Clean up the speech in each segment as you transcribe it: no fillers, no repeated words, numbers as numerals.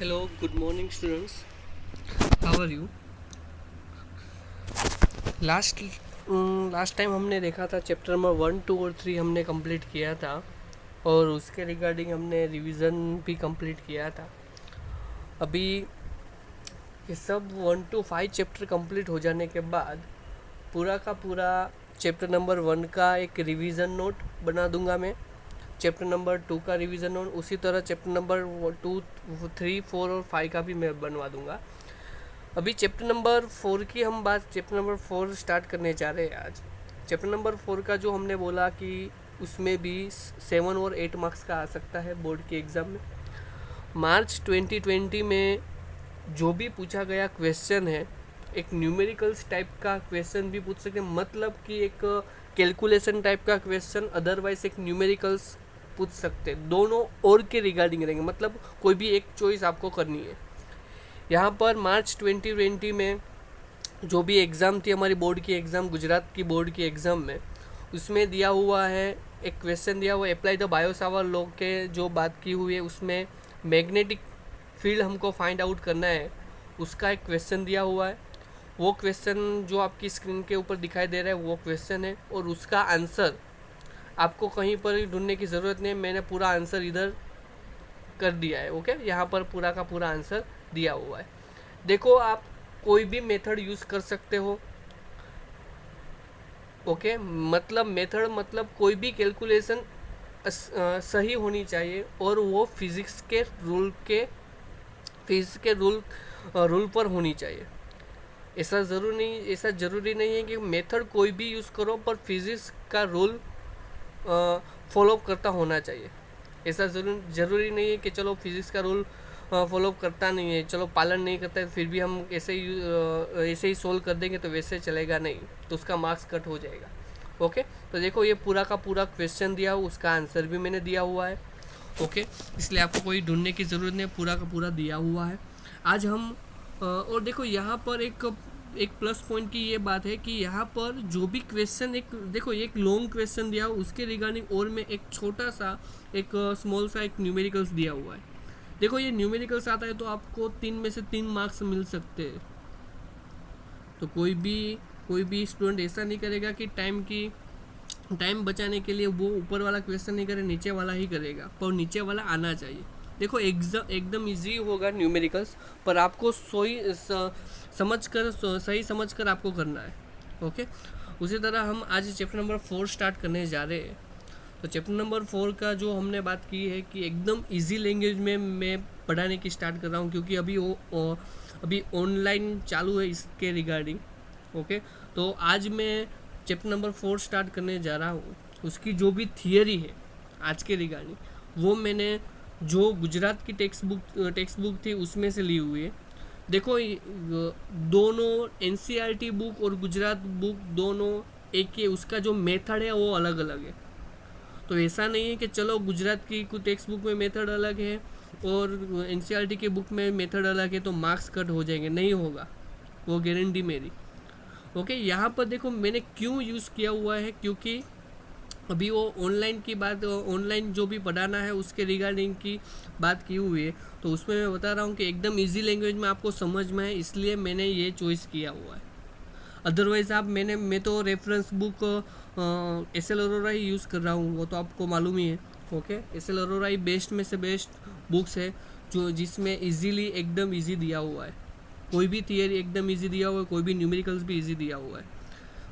Hello, good morning, students. How are you? Last last time हमने देखा था chapter number 1, 2 और 3 हमने कंप्लीट किया था और उसके रिगार्डिंग हमने रिवीजन भी कंप्लीट किया था। अभी ये सब 1 to 5 चैप्टर कंप्लीट हो जाने के बाद पूरा का पूरा चैप्टर नंबर 1 का एक रिवीजन नोट बना दूंगा मैं, चैप्टर नंबर 2 का रिवीजन नोट, उसी तरह चैप्टर नंबर 2, 3, 4 और 5 का भी मैं बनवा दूंगा। अभी चैप्टर नंबर 4 की हम बात चैप्टर नंबर 4 स्टार्ट करने जा रहे हैं आज। चैप्टर नंबर 4 का जो हमने बोला कि उसमें भी 7 और 8 मार्क्स का आ सकता है बोर्ड के एग्ज़ाम में। मार्च 2020 में जो भी पूछा गया क्वेश्चन है, एक न्यूमेरिकल्स टाइप का क्वेश्चन भी पूछ सकते हैं, मतलब कि एक कैलकुलेशन टाइप का क्वेश्चन, अदरवाइज एक न्यूमेरिकल्स पूछ सकते हैं। दोनों और के रिगार्डिंग रहेंगे, मतलब कोई भी एक चॉइस आपको करनी है। यहाँ पर मार्च 2020 में जो भी एग्ज़ाम थी हमारी बोर्ड की एग्ज़ाम, गुजरात की बोर्ड की एग्ज़ाम में, उसमें दिया हुआ है एक क्वेश्चन दिया हुआ है, अप्लाई द बायो-सावर्ट लॉ के जो बात की हुई है उसमें मैग्नेटिक फील्ड हमको फाइंड आउट करना है, उसका एक क्वेश्चन दिया हुआ है। वो क्वेश्चन जो आपकी स्क्रीन के ऊपर दिखाई दे रहा है वो क्वेश्चन है और उसका आंसर आपको कहीं पर ढूंढने की ज़रूरत नहीं है, मैंने पूरा आंसर इधर कर दिया है। ओके, यहाँ पर पूरा का पूरा आंसर दिया हुआ है। देखो, आप कोई भी मेथड यूज़ कर सकते हो। ओके, मतलब मेथड मतलब कोई भी कैलकुलेशन सही होनी चाहिए और वो फिजिक्स के रूल पर होनी चाहिए। ऐसा ज़रूरी नहीं है कि मेथड कोई भी यूज़ करो पर फिजिक्स का रूल फॉलो करता होना चाहिए। ऐसा ज़रूरी नहीं है कि चलो फिजिक्स का रूल फॉलो करता नहीं है, चलो पालन नहीं करता है, फिर भी हम ऐसे ही सोल्व कर देंगे तो वैसे चलेगा नहीं, तो उसका मार्क्स कट हो जाएगा। ओके, तो देखो ये पूरा का पूरा क्वेश्चन दिया हुआ, उसका आंसर भी मैंने दिया हुआ है। ओके, इसलिए आपको कोई ढूंढने की ज़रूरत नहीं, पूरा का पूरा दिया हुआ है। आज हम और देखो यहाँ पर एक प्लस पॉइंट की ये बात है कि यहाँ पर जो भी क्वेश्चन, एक देखो एक लॉन्ग क्वेश्चन दिया हुआ उसके रिगार्डिंग और में एक छोटा सा एक स्मॉल सा एक न्यूमेरिकल्स दिया हुआ है। देखो ये न्यूमेरिकल्स आता है तो आपको 3 में से 3 मार्क्स मिल सकते हैं। तो कोई भी स्टूडेंट ऐसा नहीं करेगा कि टाइम बचाने के लिए वो ऊपर वाला क्वेश्चन नहीं करे, नीचे वाला ही करेगा, पर नीचे वाला आना चाहिए। देखो एकदम इजी होगा न्यूमेरिकल्स, पर आपको सही समझ कर आपको करना है। ओके, उसी तरह हम आज चैप्टर नंबर 4 स्टार्ट करने जा रहे हैं। तो चैप्टर नंबर 4 का जो हमने बात की है कि एकदम इजी लैंग्वेज में मैं पढ़ाने की स्टार्ट कर रहा हूँ, क्योंकि अभी ऑनलाइन चालू है इसके रिगार्डिंग। ओके, तो आज मैं चैप्टर नंबर 4 स्टार्ट करने जा रहा हूँ। उसकी जो भी थियरी है आज के रिगार्डिंग वो मैंने जो गुजरात की टेक्स्ट बुक थी उसमें से ली हुई है। देखो दोनों एनसीईआरटी बुक और गुजरात बुक दोनों एक ही, उसका जो मेथड है वो अलग अलग है। तो ऐसा नहीं है कि चलो गुजरात की कुछ टेक्स्ट बुक में मेथड अलग है और एनसीईआरटी के बुक में मेथड अलग है तो मार्क्स कट हो जाएंगे, नहीं होगा, वो गारंटी मेरी। ओके, यहाँ पर देखो मैंने क्यों यूज़ किया हुआ है, क्योंकि अभी वो ऑनलाइन जो भी पढ़ाना है उसके रिगार्डिंग की बात की हुई है, तो उसमें मैं बता रहा हूँ कि एकदम इजी लैंग्वेज में आपको समझ में है, इसलिए मैंने ये चॉइस किया हुआ है। अदरवाइज़ मैं तो reference book S L Arora ही यूज़ कर रहा हूँ, वो तो आपको मालूम ही है। ओके, एस एल अरोरा ही बेस्ट में से बेस्ट बुक्स है जो जिसमें इजीली एकदम इजी दिया हुआ है, कोई भी थियरी एकदम इजी दिया हुआ है, कोई भी न्यूमेरिकल्स भी इजी दिया हुआ है।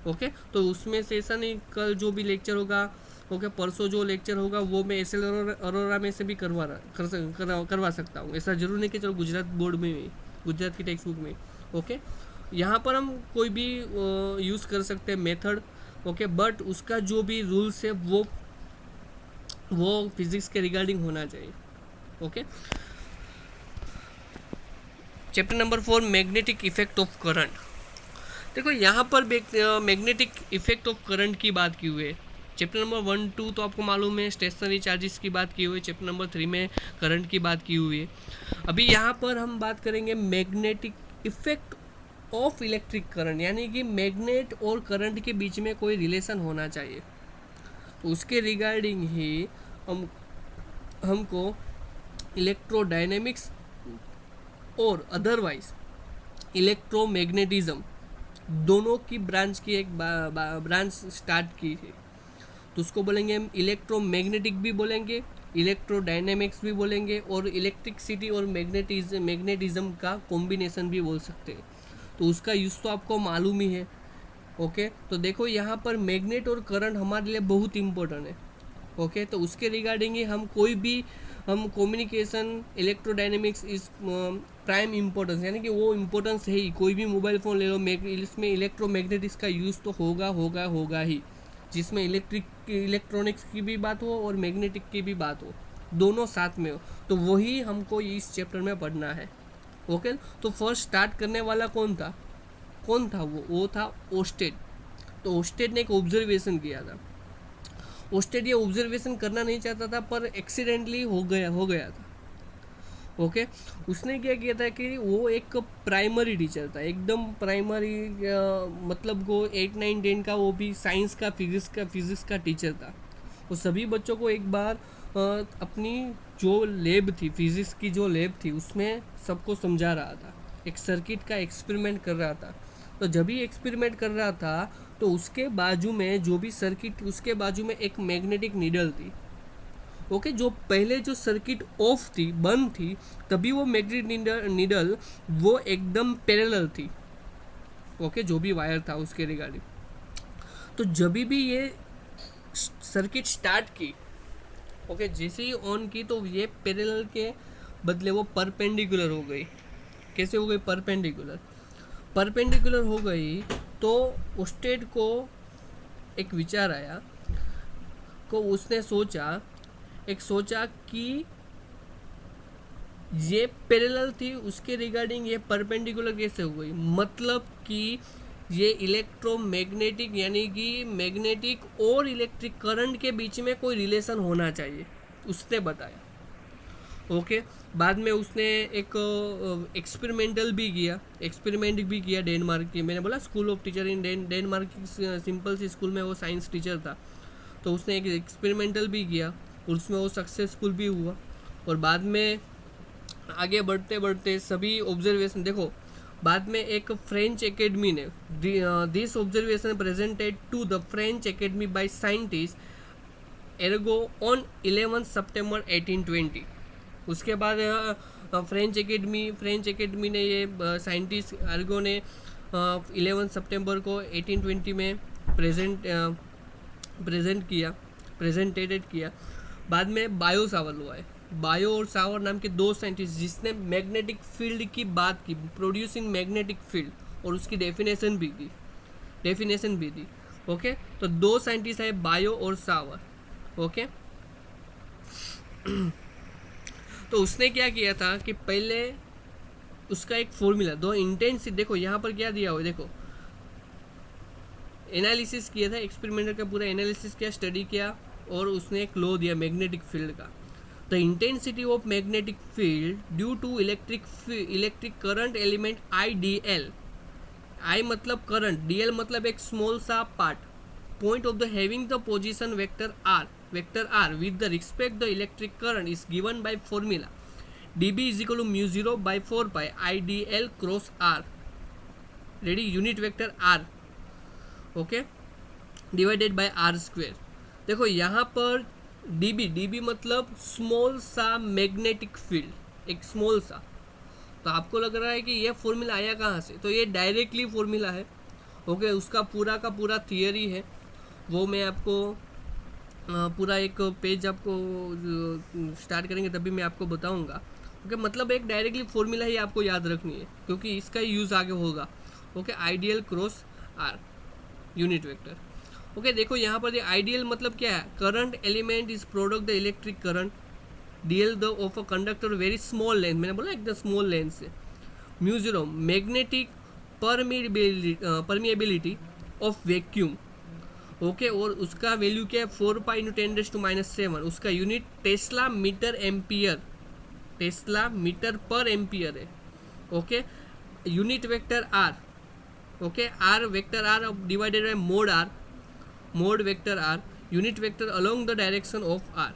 ओके, तो उसमें से ऐसा नहीं कल जो भी लेक्चर होगा, ओके परसों जो लेक्चर होगा वो मैं एस एल अरोरा में से भी करवा सकता हूँ। ऐसा जरूर नहीं कि चलो गुजरात बोर्ड में, गुजरात की टेक्स्ट बुक में। ओके, यहाँ पर हम कोई भी यूज़ कर सकते हैं मेथड। ओके, बट उसका जो भी रूल्स है वो फिजिक्स के रिगार्डिंग होना चाहिए। Okay, chapter number 4 magnetic effect of current. देखो यहाँ पर मैग्नेटिक इफेक्ट ऑफ करंट की बात की हुई है। चैप्टर नंबर 1, 2 तो आपको मालूम है स्टेशनरी चार्जेस की बात की हुई है, चैप्टर नंबर 3 में करंट की बात की हुई है। अभी यहाँ पर हम बात करेंगे magnetic effect of electric current, यानी कि मैग्नेट और करंट के बीच में कोई रिलेशन होना चाहिए। तो उसके रिगार्डिंग ही हमको इलेक्ट्रोडायनेमिक्स और अदरवाइज इलेक्ट्रोमैग्नेटिज्म दोनों की ब्रांच की एक ब्रांच स्टार्ट की थी, तो उसको बोलेंगे हम इलेक्ट्रोमैग्नेटिक भी बोलेंगे, इलेक्ट्रोडायनेमिक्स भी बोलेंगे, और इलेक्ट्रिसिटी और मैग्नेटिज्म का कॉम्बिनेशन भी बोल सकते हैं। तो उसका यूज़ तो आपको मालूम ही है। ओके, तो देखो यहाँ पर मैग्नेट और करंट हमारे लिए बहुत इंपॉर्टेंट है। ओके, तो उसके रिगार्डिंग ही हम कोई भी हम कम्युनिकेशन इलेक्ट्रोडायनेमिक्स इस प्राइम इम्पोर्टेंस, यानी कि वो इम्पोर्टेंस है ही। कोई भी मोबाइल फ़ोन ले लो, इसमें इलेक्ट्रोमैग्नेटिक्स का यूज़ तो होगा ही, जिसमें इलेक्ट्रॉनिक्स की भी बात हो और मैग्नेटिक की भी बात हो, दोनों साथ में हो, तो वही हमको इस चैप्टर में पढ़ना है। ओके, तो फर्स्ट स्टार्ट करने वाला कौन था वो था ओस्टेड। तो ओस्टेड ने एक ऑब्जर्वेशन किया था। ओस्टेड ये ऑब्जर्वेशन करना नहीं चाहता था, पर एक्सीडेंटली हो गया था। ओके, उसने क्या किया था कि वो एक प्राइमरी टीचर था, एकदम प्राइमरी, मतलब वो 8, 9, 10 का, वो भी साइंस का फिजिक्स का टीचर था। वो सभी बच्चों को एक बार अपनी जो लैब थी, फिजिक्स की जो लैब थी, उसमें सबको समझा रहा था, एक सर्किट का एक्सपेरिमेंट कर रहा था। तो जब ही एक्सपेरिमेंट कर रहा था, तो उसके बाजू में जो भी सर्किट, उसके बाजू में एक मैग्नेटिक नीडल थी। ओके, जो पहले जो सर्किट ऑफ थी, बंद थी, तभी वो मैग्नेटिक नीडल वो एकदम पैरेलल थी। ओके, जो भी वायर था उसके रिगार्डिंग। तो जब भी ये सर्किट स्टार्ट की, ओके, जैसे ही ऑन की, तो ये पैरेलल के बदले वो परपेंडिकुलर हो गई। कैसे हो गई? परपेंडिकुलर हो गई। तो ओस्टेड को एक विचार आया, को उसने सोचा कि ये पैरेलल थी, उसके रिगार्डिंग ये परपेंडिकुलर कैसे हो गई? मतलब कि ये इलेक्ट्रोमैग्नेटिक, यानी कि मैग्नेटिक और इलेक्ट्रिक करंट के बीच में कोई रिलेशन होना चाहिए, उसने बताया। ओके, बाद में उसने एक एक्सपेरिमेंट भी किया डेनमार्क की। मैंने बोला school of teacher in Denmark की सिंपल सी स्कूल में वो साइंस टीचर था, तो उसने एक एक्सपेरिमेंटल भी किया, उसमें वो सक्सेसफुल भी हुआ। और बाद में आगे बढ़ते बढ़ते सभी ऑब्जर्वेशन देखो, बाद में एक फ्रेंच एकेडमी ने this observation presented to the French academy by scientist Arago on 11 September 1820। उसके बाद फ्रेंच एकेडमी ने ये साइंटिस्ट एर्गो ने 11 सितंबर को 1820 में प्रेजेंटेड किया। बाद में बायो सावर हुआ है, बायो और सावर नाम के दो साइंटिस्ट, जिसने मैग्नेटिक फील्ड की बात की, प्रोड्यूसिंग मैग्नेटिक फील्ड, और उसकी डेफिनेशन भी दी। ओके, तो दो साइंटिस्ट है, बायो और सावर। ओके, तो उसने क्या किया था कि पहले उसका एक फॉर्मूला, दो इंटेंसिटी, देखो यहाँ पर क्या दिया हुआ, देखो एनालिसिस किया था, एक्सपेरिमेंटर का पूरा एनालिसिस किया, स्टडी किया, और उसने एक लॉ दिया मैग्नेटिक फील्ड का। The intensity of magnetic field due to electric current element IDL, I मतलब करंट, DL मतलब एक स्मॉल सा part, point of the having the position vector R with the respect the electric current is given by formula dB is equal to mu 0 by 4 pi IDL cross R, ready, unit vector R, okay, divided by R square. देखो यहाँ पर dB मतलब small सा magnetic field, एक small सा। तो आपको लग रहा है कि ये फॉर्मूला आया कहाँ से? तो ये डायरेक्टली फॉर्मूला है। ओके, उसका पूरा का पूरा थियरी है, वो मैं आपको पूरा एक पेज आपको स्टार्ट करेंगे तभी मैं आपको बताऊंगा। ओके, मतलब एक डायरेक्टली फॉर्मूला ही आपको याद रखनी है, क्योंकि इसका यूज़ आगे होगा। Okay, IDL cross R, unit vector. Okay, देखो यहाँ पर IDL मतलब क्या है? Current element is product the electric current, DL the of a conductor very small length, मैंने बोला एकदम स्मॉल लेंथ से, mu 0 magnetic permeability of vacuum. Okay, और उसका वैल्यू क्या है? 4 पाई इंटू 10⁻⁷। उसका unit tesla metre per ampere है। Okay, unit vector R, okay, R vector R divided by mod vector R, unit vector along the direction of R।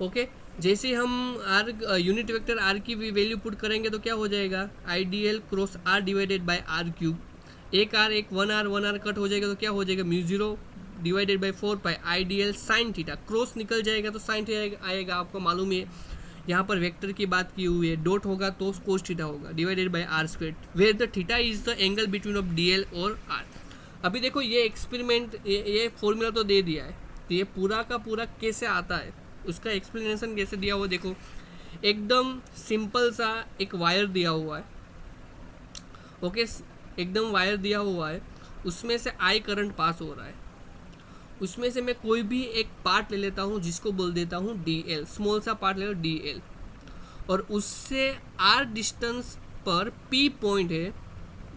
Okay, जैसे ही हम R unit vector R की value put करेंगे तो क्या हो जाएगा, ideal cross R divided by R cube, एक वन आर कट हो जाएगा तो क्या हो जाएगा, mu zero divided by 4 pi ideal sine theta, cross निकल जाएगा तो साइन थीटा आएगा, आपको मालूम है। यहाँ पर वेक्टर की बात की हुई है, डॉट होगा तो कोस थीटा होगा divided by R square, where the theta is the angle between of D L और आर। अभी देखो ये एक्सपेरिमेंट, ये फॉर्मूला तो दे दिया है, तो ये पूरा का पूरा कैसे आता है, उसका एक्सप्लेनेशन कैसे दिया हुआ देखो। एकदम सिंपल सा एक वायर दिया हुआ है, ओके, एकदम वायर दिया हुआ है, उसमें से आई करंट पास हो रहा है, उसमें से मैं कोई भी एक पार्ट ले लेता हूँ जिसको बोल देता हूँ डी एल, स्मॉल सा पार्ट ले लो डी एल, और उससे आर डिस्टेंस पर पी पॉइंट है,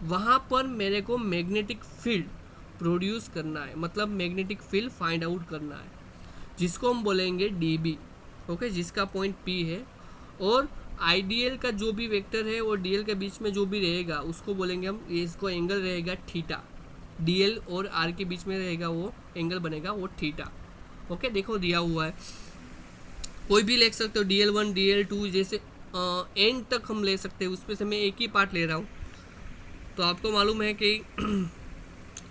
वहाँ पर मेरे को मैग्नेटिक फील्ड प्रोड्यूस करना है, मतलब मैग्नेटिक फील्ड फाइंड आउट करना है, जिसको हम बोलेंगे डी बी, ओके, जिसका पॉइंट पी है। और आइडियल का जो भी वेक्टर है और डी एल के बीच में जो भी रहेगा उसको बोलेंगे हम, इसको एंगल रहेगा थीटा, डी एल और आर के बीच में रहेगा वो एंगल बनेगा वो थीटा, ओके। देखो दिया हुआ है, कोई भी ले सकते हो, D L one D L two, जैसे एंड तक हम ले सकते हैं, उसमें से मैं एक ही पार्ट ले रहा हूँ। तो आपको मालूम है कि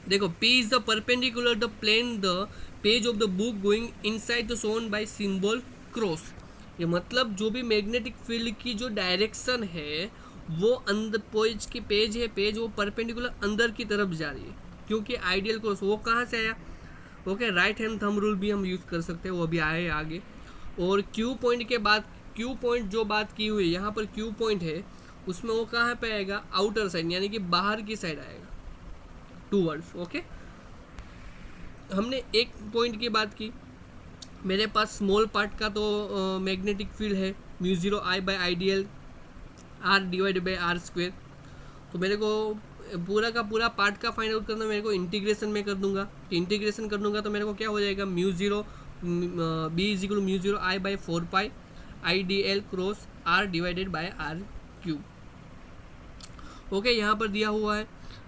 देखो P is the perpendicular the plane the page of the book going inside the zone by symbol cross, ये मतलब जो भी मैग्नेटिक फील्ड की जो डायरेक्शन है वो अंदर पेज है, पेज वो परपेंडिकुलर अंदर की तरफ जा रही है, क्योंकि आइडियल क्रॉस वो कहाँ से आया, okay, right hand thumb rule भी हम यूज़ कर सकते हैं, वो भी आए आगे। और क्यू पॉइंट के बाद, क्यू पॉइंट जो बात की हुई यहाँ पर क्यू पॉइंट है, उसमें वो कहाँ पे आएगा, आउटर साइड, यानी कि बाहर की साइड आएगा टूवर्ड्स, ओके। हमने एक पॉइंट की बात की, मेरे पास स्मॉल पार्ट का तो मैग्नेटिक फील्ड है mu zero I by ideal R divided by R square, तो मेरे को पूरा का पूरा पार्ट का फाइंड आउट करना, मेरे को इंटीग्रेशन में कर दूंगा, इंटीग्रेशन कर दूंगा तो मेरे को क्या हो जाएगा, mu zero B is equal mu zero I by 4 pi I D L cross R divided by R cube, okay. यहाँ पर दिया हुआ है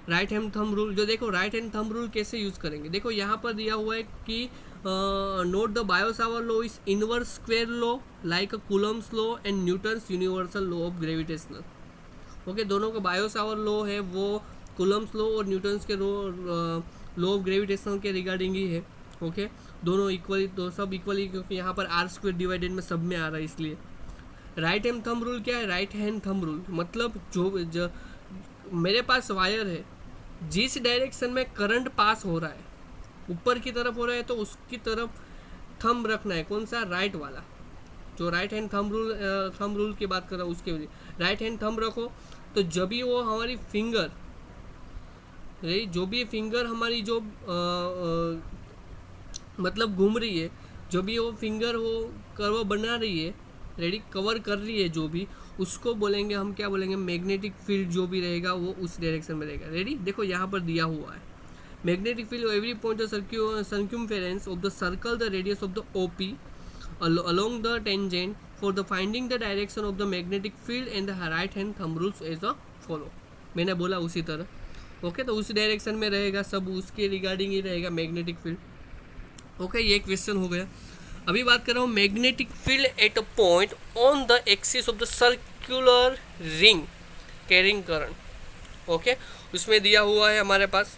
राइट हैंड थंब रूल, जो देखो राइट हैंड थंब रूल कैसे यूज़ करेंगे, देखो यहाँ पर दिया हुआ है कि note the Biot-Savart law is inverse square law like a Coulomb's law and Newton's universal law of gravitational, okay. दोनों का बायो-सावर्ट लॉ है वो कूलम्स लॉ और न्यूटन्स के लॉ ऑफ ग्रेविटेशनल के रिगार्डिंग ही है, ओके। दोनों इक्वली, तो सब इक्वली, क्योंकि यहाँ पर आर स्क्वायर डिवाइडेड में सब में आ रहा है, इसलिए राइट हैंड थंब रूल क्या है, राइट हैंड थंब रूल मतलब जो मेरे पास वायर है, जिस डायरेक्शन में करंट पास हो रहा है, ऊपर की तरफ हो रहा है, तो उसकी तरफ थंब रखना है, कौन सा, राइट वाला, जो राइट हैंड थंब रूल की बात कर रहा हूँ उसके लिए राइट हैंड थंब रखो, तो जब भी वो हमारी फिंगर, जो भी फिंगर हमारी जो मतलब घूम रही है, जो भी वो फिंगर वो कर्व बना रही है, रेडी, कवर कर रही है, जो भी, उसको बोलेंगे हम, क्या बोलेंगे, मैग्नेटिक फील्ड जो भी रहेगा वो उस डायरेक्शन में रहेगा, रेडी। देखो यहाँ पर दिया हुआ है magnetic field every point the circumference of the circle the radius of the OP along the tangent for the finding the direction of the magnetic field and the right hand thumb rules as a follow, मैंने बोला उसी तरह, okay. तो उस direction में रहेगा, सब उसके रिगार्डिंग ही रहेगा मैग्नेटिक फील्ड, ओके। ये क्वेश्चन हो गया। अभी बात कर रहा हूँ magnetic field at a point on the axis of the circular ring carrying current, okay. उसमें दिया हुआ है हमारे पास